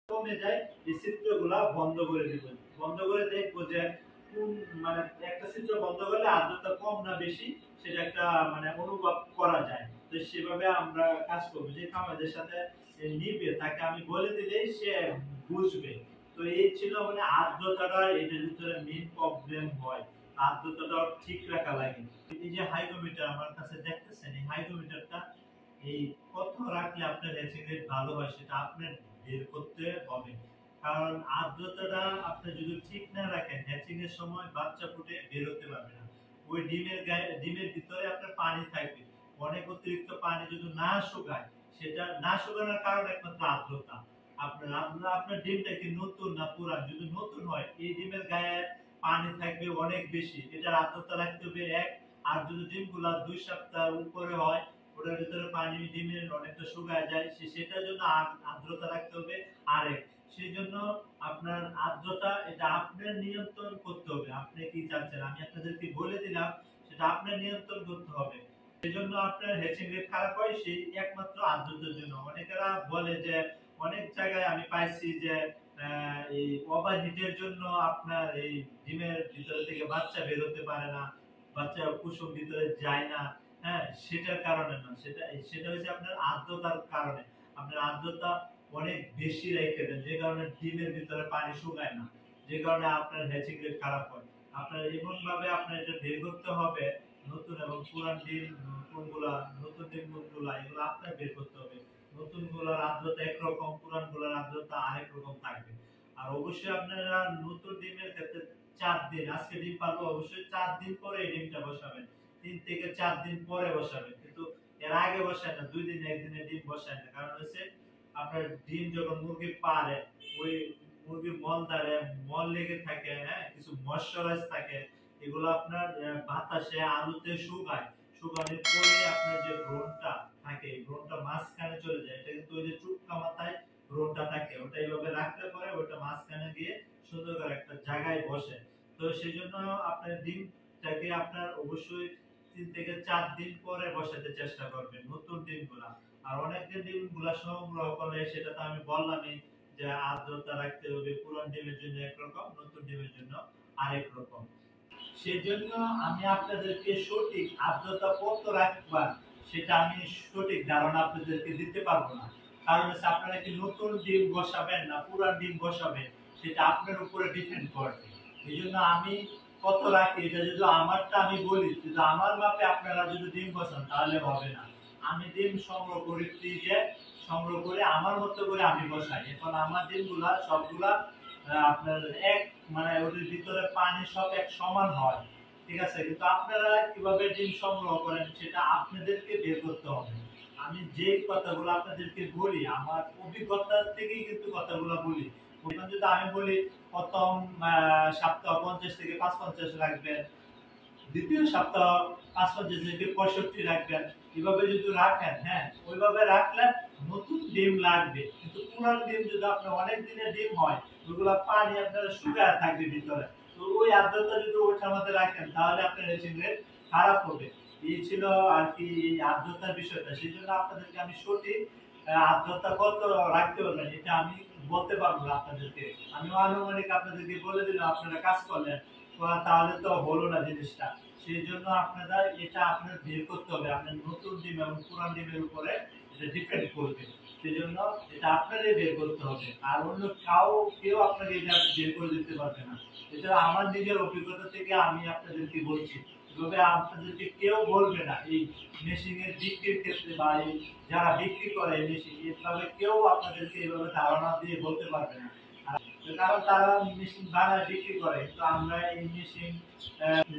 কমে যায়, এই ছিদ্রগুলা বন্ধ করে দিব। বন্ধ করে দেখবো যে কোন মানে একটা ছিদ্র বন্ধ করলে আর্দ্রতা কম না বেশি সেটা একটা মানে অনুভব করা যায়। তো সেভাবে আমরা কাজ করবো। যে খামারদের সাথে নিবে তাকে আমি বলে দিলেই সে বুঝবে। তো এই ছিল মানে আর্দ্রতাটা এটার ভিতরে মেইন প্রবলেম হয়। আর্দ্রতাটা ঠিক রাখা লাগে। এই যে হাইগ্রোমিটার আমার কাছে দেখতেছেন, এই হাইগ্রোমিটারটা এই কত রাখলে আপনার হ্যাচিং রেট ভালো হয় সেটা আপনার বের করতে হবে। কারণ আর্দ্রতাটা আপনি যদি ঠিক না রাখেন হ্যাচিং এর সময় বাচ্চা ফুটে বের হতে পারবে না। ওই ডিমের গায়ে ডিমের ভিতরে আপনার পানি থাকবে। অনেক অতিরিক্ত পানি যদি না শুকায়, সেটা না শুকানোর কারণ একমাত্র আর্দ্রতা। আপনার ডিমটা কি নতুন না পুরান? যদি নতুন হয় এই ডিমের গায়ে পানি থাকবে অনেক বেশি, এটার আর্দ্রতা রাখতে হবে 1। আর যদি ডিমগুলা 2 সপ্তাহ উপরে হয়, ওটার ভিতরে পানি ডিমের অনেকটা শুকায় যায়, সেটার জন্য আর্দ্রতা রাখতে হবে আরেক। সেই জন্য আপনার আর্দ্রতা এটা আপনার নিয়ন্ত্রণ করতে হবে। আপনি কি চাচ্ছেন আমি আপনাদেরকে বলে দিলাম, সেটা আপনার নিয়ন্ত্রণ করতে হবে। সেজন্য আপনার হ্যাচিং রেট খারাপ হয় সেই একমাত্র আর্দ্রতার জন্য। অনেকেরা বলে যে অনেক জায়গায় আমি পাইছি যে এই ওভার হিটের জন্য আপনার এই ডিমের ভিতরে থেকে বাচ্চা বের হতে পারে না, বাচ্চা কুসুম ভিতরে যায় না। হ্যাঁ, সেটার কারণে না, সেটা হচ্ছে আপনার আর্দ্রতার কারণে। আপনার আর্দ্রতা অনেক বেশি রেখে দেন, যে কারণে ডিমের ভিতরে পানি শুকায় না, যে কারণে আপনার হ্যাচিং রেট খারাপ হয়। আপনার এমন ভাবে আপনার এটা বের করতে হবে, নতুন এবং পুরান ডিম কোনগুলা, নতুন ডিম কোনগুলা, এগুলো আপনার বের করতে হবে। নতুন গুলার আর্দ্রতা একরকম, পুরান গুলার আর্দ্রতা আরেক রকম থাকবে। আর অবশ্যই আপনারা নতুন ডিমের ক্ষেত্রে 4 দিন, আজকে ডিম পারবো অবশ্যই 4 দিন পরে এই ডিমটা বসাবেন। 3 থেকে 4 দিন পরে বসাবেন, কিন্তু এর আগে বসায় না। 2 দিন 1 দিনে ডিম বসায় না। কারণ হচ্ছে আপনার ডিম যখন মুরগি পারে, ওই মুরগির মলদ্বারে মল লেগে থাকে, হ্যাঁ, কিছু ময়শ্চারাইজ থাকে, এগুলো আপনার বাতাসে আলুতে শুকায়। শুকানোর পরে আপনার যে ব্রণটা থাকে, এই ব্রণটা মাঝখানে চলে যায়। এটা কিন্তু ওই যে চুপকা মাথায় ব্রণটা থাকে, ওটা এইভাবে রাখলে পরে ওটা মাঝখানে গিয়ে সুন্দর করে একটা জায়গায় বসে। তো সেই জন্য আপনার ডিমটাকে আপনার অবশ্যই 3 থেকে 4 দিন পরে বসাতে চেষ্টা করবেন নতুন ডিমগুলা। আর অনেকের ডিমগুলা সংগ্রহ করলে সেটা তো আমি বললামই যে আর্দ্রতা রাখতে হবে। পুরান ডিমের জন্য একরকম, নতুন ডিমের জন্য আরেক রকম। সেজন্য আমি আপনাদেরকে সঠিক আর্দ্রতা কত রাখবা সেটা আমি সঠিক ধারণা আপনাদেরকে দিতে পারবো না। কারণ হচ্ছে আপনারা কি নতুন ডিম বসাবেন না পুরান ডিম বসাবেন, সেটা আপনার উপরে ডিপেন্ড করবে। এই জন্য আমি কত রাখি এটা যদি আমারটা আমি বলি, যদি আমার মাপে আপনারা যদি ডিম বসান তাহলে হবে না। আমি ডিম সংগ্রহ করি ফ্রিজে, সংগ্রহ করে আমার মতো করে আমি বসাই। এখন আমার ডিমগুলা সবগুলা আপনার এক মানে ওদের ভিতরে পানি সব এক সমান হয়, ঠিক আছে। কিন্তু আপনারা কিভাবে ডিম সংগ্রহ করেন সেটা আপনাদেরকে বের করতে হবে। আমি যে কথাগুলো আপনাদেরকে বলি আমার অভিজ্ঞতা থেকেই কিন্তু কথাগুলো বলি। এখন যদি আমি বলি প্রথম সপ্তাহ 50 থেকে 55 রাখবেন, দ্বিতীয় সপ্তাহ 55 থেকে 65 রাখবেন, এভাবে যদি রাখেন, হ্যাঁ, ওইভাবে রাখলে নতুন ডিম লাগবে। কিন্তু পুরান ডিম যদি আপনার অনেক দিনের ডিম হয়, ওইগুলা পানি আপনার শুকায় থাকবে ভিতরে। তো ওই আর্দ্রতা যদি ওইটার মধ্যে রাখেন তাহলে আপনার হ্যাচিং রেট খারাপ হবে। এই ছিল আর কি আর্দ্রতার বিষয়টা। সেই জন্য আপনাদেরকে আমি সঠিক আর্দ্রতা কত রাখতে পারবেন এটা আমি বলতে পারবো না আপনাদেরকে। আমি আনুমানিক আপনাদেরকে বলে দিলাম, আপনারা কাজ করলেন, তাহলে তো হলো না জিনিসটা। সেই জন্য আপনারা এটা আপনার বের করতে হবে। আপনার নতুন ডিম এবং পুরান ডিমের উপরে এটা ডিপেন্ড করবে। সেই জন্য এটা আপনারই বের করতে হবে। আর অন্য কেউ আপনাকে এটা বের করে দিতে পারবে না। এটা আমার নিজের অভিজ্ঞতা থেকে আমি আপনাদেরকে বলছি। তবে আপনাদেরকে কেউ বলবে না এই মেশিনের বিক্রির ক্ষেত্রে, বা যারা বিক্রি করে মেশিন, এভাবে কেউ আপনাদেরকে এভাবে ধারণা দিয়ে বলতে পারবে না। কারণ তারা মেশিন বানায় বিক্রি করে, কিন্তু আমরা এই মেশিন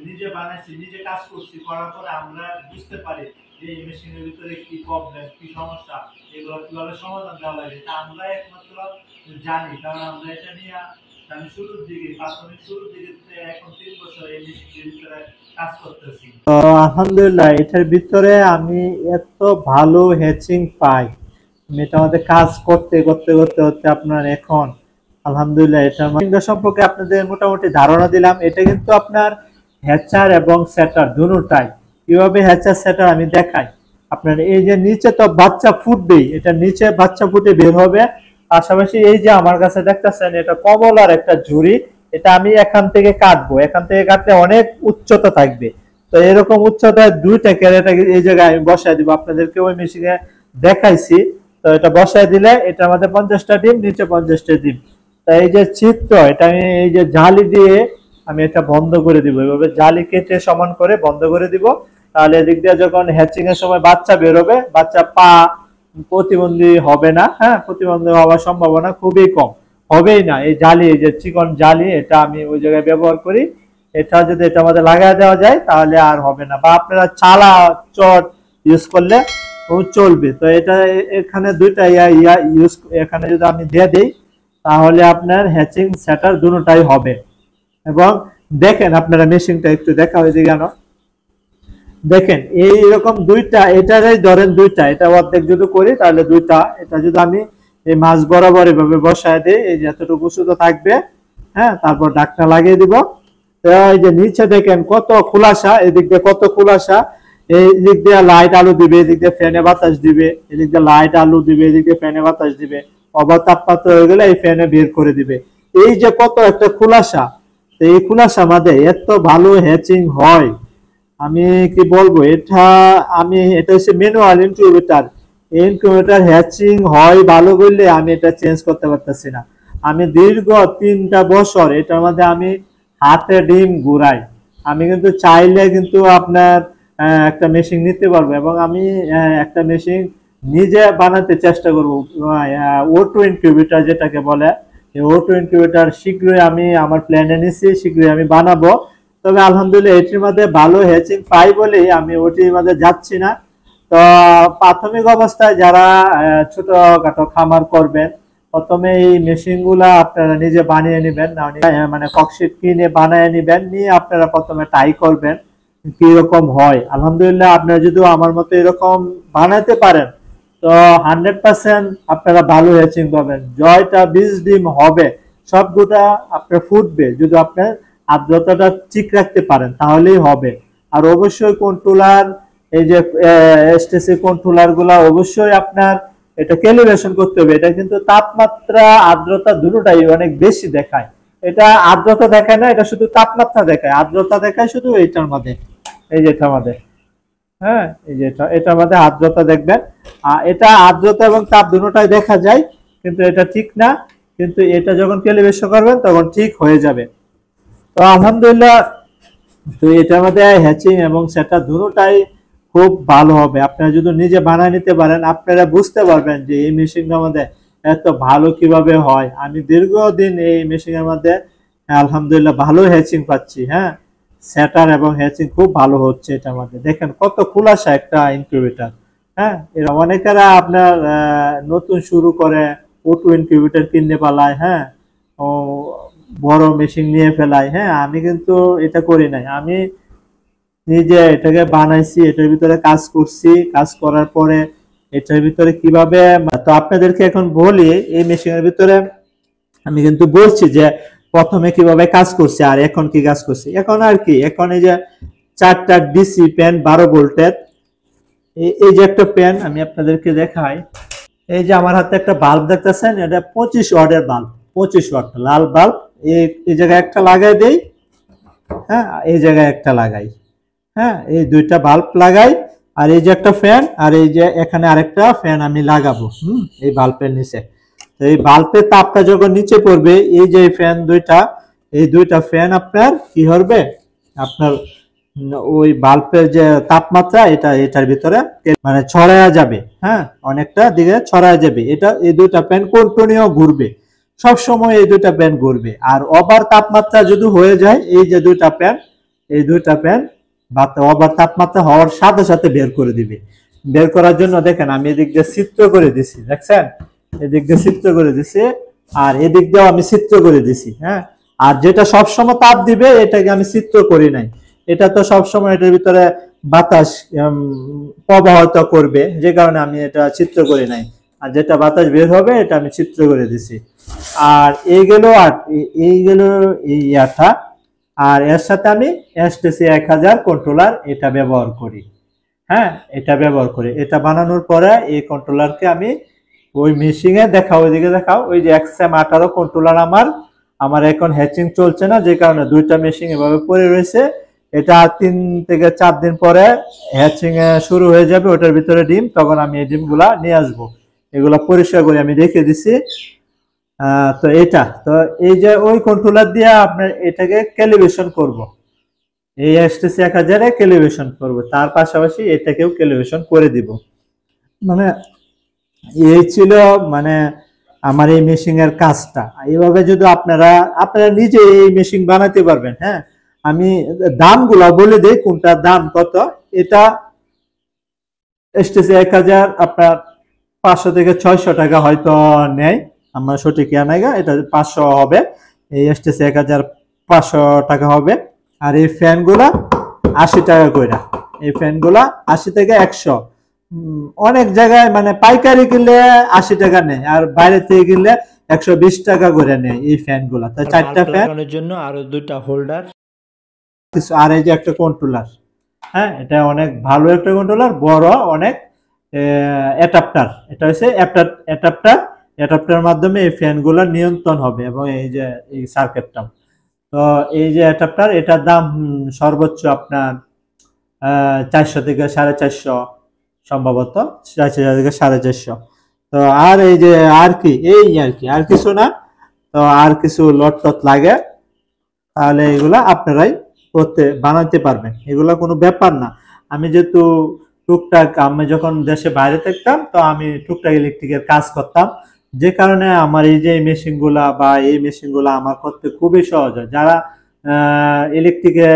নিজে বানাইছি, নিজে কাজ করছি, করার পরে আমরা বুঝতে পারি যে এই মেশিনের ভিতরে কি প্রবলেম, কি সমস্যা, এগুলো কিভাবে সমাধান দেওয়া লাগে, এটা আমরা একমাত্র জানি। কারণ আমরা এটা নিয়ে আমি শুরুর দিকে, প্রাথমিক শুরুর দিকে এখন 3 বছর এই মেশিনের ভিতরে কাজ করতেছি। আলহামদুলিল্লাহ, এটার ভিতরে আমি এত ভালো হ্যাচিং পাই। এটা আমাদের কাজ করতে করতে করতে করতে আপনার এখন আলহামদুলিল্লাহ এটা সম্পর্কে আপনাদের মোটামুটি ধারণা দিলাম। এটা কিন্তু আপনার হ্যাচার এবং সেটার দুটোটাই। কিভাবে হ্যাচার সেটার আমি দেখাই। আপনার এই যে নিচে তো বাচ্চা ফুটবেই, এটা নিচে বাচ্চা ফুটে বের হবে, পাশাপাশি এই যে আমার কাছে দেখতেছেন এটা কমলার একটা ঝুড়ি, এটা আমি এখান থেকে কাটবো, এখান থেকে কাটলে অনেক উচ্চতা থাকবে। তো এরকম উচ্চতায় দুইটা ক্যারেট এই জায়গায় আমি বসায় দিব, আপনাদেরকে ওই মেশিনে দেখাইছি। তো এটা বসায় দিলে এটার মধ্যে 50টা ডিম, নিচে 50টা ডিম। তা এই যে চিত্র, এটা আমি এই যে জালি দিয়ে আমি এটা বন্ধ করে দিব, এভাবে জালি কেটে সমান করে বন্ধ করে দিব। তাহলে এদিক দিয়ে যখন হ্যাচিং এর সময় বাচ্চা বেরোবে, বাচ্চা পা প্রতিবন্ধী হবে না, হ্যাঁ, প্রতিবন্ধী হওয়ার সম্ভাবনা খুবই কম, হবেই না। এই জালি, এই যে চিকন জালি, এটা আমি ওই জায়গায় ব্যবহার করি। এটা যদি এটা আমাদের লাগাই দেওয়া যায় তাহলে আর হবে না, বা আপনারা চালা চট ইউজ করলে চলবে। তো এটা এখানে দুইটা ইউজ, এখানে যদি আমি দিয়ে দিই তাহলে আপনার হ্যাচিং সেটার দুটোটাই হবে। এবং দেখেন আপনারা মেশিনটা একটু দেখা হয়েছে কেন, দেখেন এইরকম দুইটা, এটারই ধরেন দুইটা, এটা অর্ধেক যদি করি তাহলে দুইটা, এটা যদি আমি এই মাছ বরাবর এভাবে বসায় দিই, এই যে এতটুকু শুধু থাকবে, হ্যাঁ, তারপর ঢাকনা লাগিয়ে দিব। এই যে নিচে দেখেন কত খোলাসা, এদিক দিয়ে কত খোলাসা, এই দিক দিয়ে লাইট আলু দিবে, এদিক দিয়ে ফ্যানে বাতাস দিবে, এদিক দিয়ে লাইট আলু দিবে, এদিক দিয়ে ফ্যানে বাতাস দিবে। অবাধ তাপমাত্রা হয়ে গেলে এই ফ্যানে বের করে দিবে। এই যে কত একটা খোলাসা, এই খোলাসা মাঝে এত ভালো হ্যাচিং হয়, আমি কি বলবো। এটা হচ্ছে ম্যানুয়াল ইনকিউবেটর, ইনকিউবেটর হ্যাচিং হয় ভালো বললে আমি এটা চেঞ্জ করতে পারতেছি না। আমি দীর্ঘ 3টা বছর এটার মধ্যে আমি হাতে ডিম ঘুরাই। আমি কিন্তু চাইলে কিন্তু আপনার একটা মেশিন নিতে পারবো, এবং আমি একটা মেশিন নিজে বানাতে চেষ্টা করবো। O2 ইনকিউবেটর যেটাকে বলে, O2 ইনকিউবেটর শীঘ্রই আমি আমার প্ল্যানে নিচ্ছি, শীঘ্রই আমি বানাবো। তবে আলহামদুলিল্লাহ এটির মধ্যে ভালো হ্যাচিং পাই বলেই আমি ওটির মধ্যে যাচ্ছি না। তো প্রাথমিক অবস্থায় যারা ছোটখাটো খামার করবেন, প্রথমে এই মেশিন গুলা আপনারা নিজে বানিয়ে নেবেন, মানে ককশিট কিনে বানিয়ে নেবেন, নিয়ে আপনারা প্রথমে ট্রাই করবেন কিরকম হয়। আলহামদুলিল্লাহ আপনারা যদি আমার মতো এরকম বানাতে পারেন তো 100% আপনারা ভালো হ্যাচিং পাবেন। জয়টা 20 ডিম হবে, সবগুলা আপনার ফুটবে, যদি আপনার আর্দ্রতাটা ঠিক রাখতে পারেন তাহলেই হবে। আর অবশ্যই কন্ট্রোলার, এই যে এসটিসি কন্ট্রোলার গুলা অবশ্যই আপনার এটা ক্যালিব্রেশন করতে হবে। এটা কিন্তু তাপমাত্রা আর্দ্রতা দুটোটাই অনেক বেশি দেখায়। এটা আর্দ্রতা দেখায় না, এটা শুধু তাপমাত্রা দেখায়। আর্দ্রতা দেখায় শুধু এইটার মধ্যে, এই যে এটার মধ্যে, হ্যাঁ, এই যে এটার মধ্যে আর্দ্রতা দেখবেন। এটা আর্দ্রতা এবং তাপ দুটোটাই দেখা যায়, কিন্তু এটা ঠিক না। কিন্তু এটা যখন ক্যালিব্রেশন করবেন তখন ঠিক হয়ে যাবে। তো আলহামদুলিল্লাহ, তো এটার মধ্যে হ্যাচিং এবং সেটা দুটোটাই খুব ভালো হবে। আপনারা যদি নিজে বানায় নিতে পারেন আপনারা বুঝতে পারবেন যে এই মেশিনটার মধ্যে এত ভালো কিভাবে হয়। আমি দীর্ঘদিন এই মেশিনের মধ্যে আলহামদুলিল্লাহ ভালো হ্যাচিং পাচ্ছি, হ্যাঁ, সেটার এবং হ্যাচিং খুব ভালো হচ্ছে। এটার মধ্যে দেখেন কত খোলাসা একটা ইনকিউবেটর, হ্যাঁ। এরা অনেকেরা আপনার নতুন শুরু করে O2 ইনকিউবেটর কিনতে পালায়, হ্যাঁ, ও বড় মেশিন নিয়ে ফেলায়, হ্যাঁ। আমি কিন্তু এটা করি নাই, আমি নিজে এটাকে বানাইছি, এটার ভিতরে কাজ করছি, কাজ করার পরে এটার ভিতরে কিভাবে, তো আপনাদেরকে এখন বলি এই মেশিনের ভিতরে আমি কিন্তু বলছি যে প্রথমে কিভাবে কাজ করছি আর এখন কি কাজ করছি। এখন আর কি, এখন এই যে 4টা ডিসি প্যান 12 ভোল্টের, এই যে একটা প্যান আমি আপনাদেরকে দেখাই। এই যে আমার হাতে একটা বাল্ব দেখতেছেন, এটা 25 ওয়াটের বাল্ব, 25 ওয়াট লাল বাল্ব। এই জায়গায় একটা লাগাই দেই, হ্যাঁ, এই জায়গায় একটা লাগাই, হ্যাঁ, এই দুইটা বাল্ব লাগাই। আর এই যে একটা ফ্যান, আর এই যে এখানে আরেকটা ফ্যান আমি লাগাবো, এই বাল্বের নিচে। তো এই বাল্বের তাপটা যখন নিচে পড়বে, এই যে ফ্যান দুইটা, এই দুইটা ফ্যান আপনার কি হবে, আপনার ওই বাল্বের যে তাপমাত্রা এটার ভিতরে মানে ছড়ায়া যাবে, হ্যাঁ, অনেকটা দিকে ছড়ায়া যাবে। এই দুইটা ফ্যান কন্টিনিউ ঘুরবে, সব সময় এই দুইটা ফ্যান ঘুরবে। আর ওভার তাপমাত্রা যদি হয়ে যায়, এই যে দুইটা ফ্যান, এই দুইটা ফ্যান ওভার তাপমাত্রা হওয়ার সাথে সাথে বের করে দিবে। বের করার জন্য দেখেন আমি এদিক দিয়ে চিত্র করে দিছি, দেখছেন, এদিক দিয়ে চিত্র করে দিছি, আর এদিক দিয়েও আমি চিত্র করে দিছি, হ্যাঁ। আর যেটা সবসময় তাপ দিবে এটাকে আমি চিত্র করি নাই, এটা তো সবসময় এটার ভিতরে বাতাস প্রবাহিত করবে, যে কারণে আমি এটা চিত্র করি নাই। আর যেটা বাতাস বের হবে এটা আমি চিত্র করে দিছি। আর এই গেল এই ইয়াটা। আর এর সাথে আমি এসটিসি 1000 কন্ট্রোলার এটা ব্যবহার করি, হ্যাঁ, এটা ব্যবহার করি। এটা বানানোর পরে এই কন্ট্রোলারকে আমি ওই মেশিনে দেখাও, ওইদিকে দেখাও, ওই যে XM18 কন্ট্রোলার আমার এখন হ্যাচিং চলছে না, যে কারণে দুইটা মেশিন এভাবে পড়ে রয়েছে। এটা 3 থেকে 4 দিন পরে হ্যাচিং শুরু হয়ে যাবে, ওটার ভিতরে ডিম, তখন আমি এই ডিমগুলা নিয়ে আসবো। এগুলা পরিষ্কার করে আমি রেখে দিছি। তো এটা তো এই যে ওই কন্ট্রোলার দিয়ে আপনার এটাকে ক্যালিব্রেশন করব, এই HTC 1000 এ ক্যালিব্রেশন করব, তার পাশাপাশি এটাকেও ক্যালিব্রেশন করে দিব। মানে এই ছিল মানে আমার এই মেশিং এর কাজটা। এইভাবে যদি আপনারা নিজে এই মেশিন বানাতে পারবেন। হ্যাঁ, আমি দামগুলো বলে দেই, কোনটার দাম কত। এটা HTC 1000 আপনার 500 থেকে 600 টাকা হয়তো নেয়, আমার সঠিক ইয়া নাই, এটা 500 হবে। এই HTC 1000 500 টাকা হবে। আর এই ফ্যানগুলা 80 টাকা কইরা, এই ফ্যানগুলা 80 থেকে 100। অনেক জায়গায় মানে পাইকারি কিনলে 80 টাকা নেয়, আর বাইরে থেকে কিনলে 120 টাকা করে নেয় এই ফ্যানগুলা। তো 4টা ফ্যান জন্য আরো 2টা হোল্ডার, আর এই যে একটা কন্ট্রোলার। হ্যাঁ, এটা অনেক ভালো একটা কন্ট্রোলার, বড় অনেক অ্যাডাপ্টার। এটা হচ্ছে অ্যাডাপ্টার মাধ্যমে এই ফ্যানগুলো নিয়ন্ত্রণ হবে, এবং এই যে এই সার্কিটটা। তো এই যে অ্যাডাপ্টার, এটার দাম সর্বোচ্চ আপনার 400 থেকে 450, সম্ভবত 400 থেকে 450। তো আর এই যে আর কি, এই আর কিছু না। তো আর কিছু লট টট লাগে, তাহলে এগুলা আপনারাই বানাতে পারবেন, এগুলা কোনো ব্যাপার না। আমি যেহেতু টুকটাক, আমি যখন দেশে বাইরে থাকতাম, তো আমি টুকটাক ইলেকট্রিকের কাজ করতাম, যে কারণে আমার এই যে মেশিনগুলা বা এই মেশিনগুলা আমার করতে খুবই সহজ হয়। যারা ইলেকট্রিকে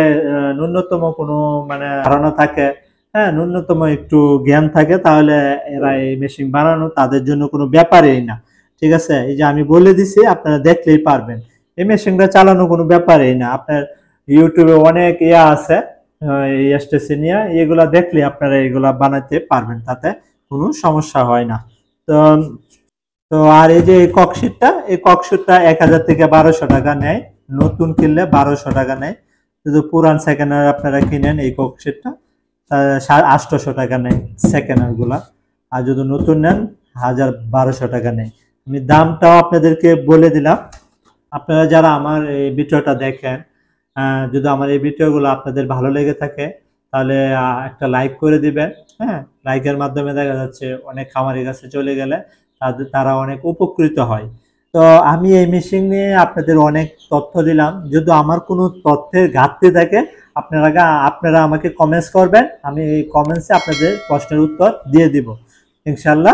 ন্যূনতম কোনো মানে ধারণা থাকে, হ্যাঁ, ন্যূনতম একটু জ্ঞান থাকে, তাহলে এরা এই মেশিন বানানো তাদের জন্য কোনো ব্যাপারই না। ঠিক আছে, এই যে আমি বলে দিছি, আপনারা দেখলেই পারবেন। এই মেশিনটা চালানো কোনো ব্যাপারই না। আপনার ইউটিউবে অনেক ইয়া আছে এই HTC নিয়ে, এগুলা দেখলে আপনারা এগুলা বানাতে পারবেন, তাতে কোনো সমস্যা হয় না। তো তো আর এই যে এই ককশিটটা 1000 থেকে 1200 টাকা নেয়, নতুন কিনলে 1200 টাকা নেয়। যদি পুরান সেকেন্ড হ্যান্ড আপনারা কিনেন এই ককশিটটা, 800 টাকা নেয় সেকেন্ড হ্যান্ড গুলা। আর যদি নতুন নেন 1200 টাকা নেয়। আমি দামটাও আপনাদেরকে বলে দিলাম। আপনারা যারা আমার এই ভিডিওটা দেখেন, যদি আমার এই ভিডিওগুলো আপনাদের ভালো লেগে থাকে, তাহলে একটা লাইক করে দিবেন। হ্যাঁ, লাইকের মাধ্যমে দেখা যাচ্ছে অনেক খামারের কাছে চলে গেলে তারা অনেক উপকৃত হয়। তো আমি এই মেশিন নিয়ে আপনাদের অনেক তথ্য দিলাম। যদি আমার কোনো তথ্যের ঘাটতি থাকে, আপনারা আমাকে কমেন্টস করবেন, আমি এই কমেন্টসে আপনাদের প্রশ্নের উত্তর দিয়ে দিব ইনশাল্লাহ।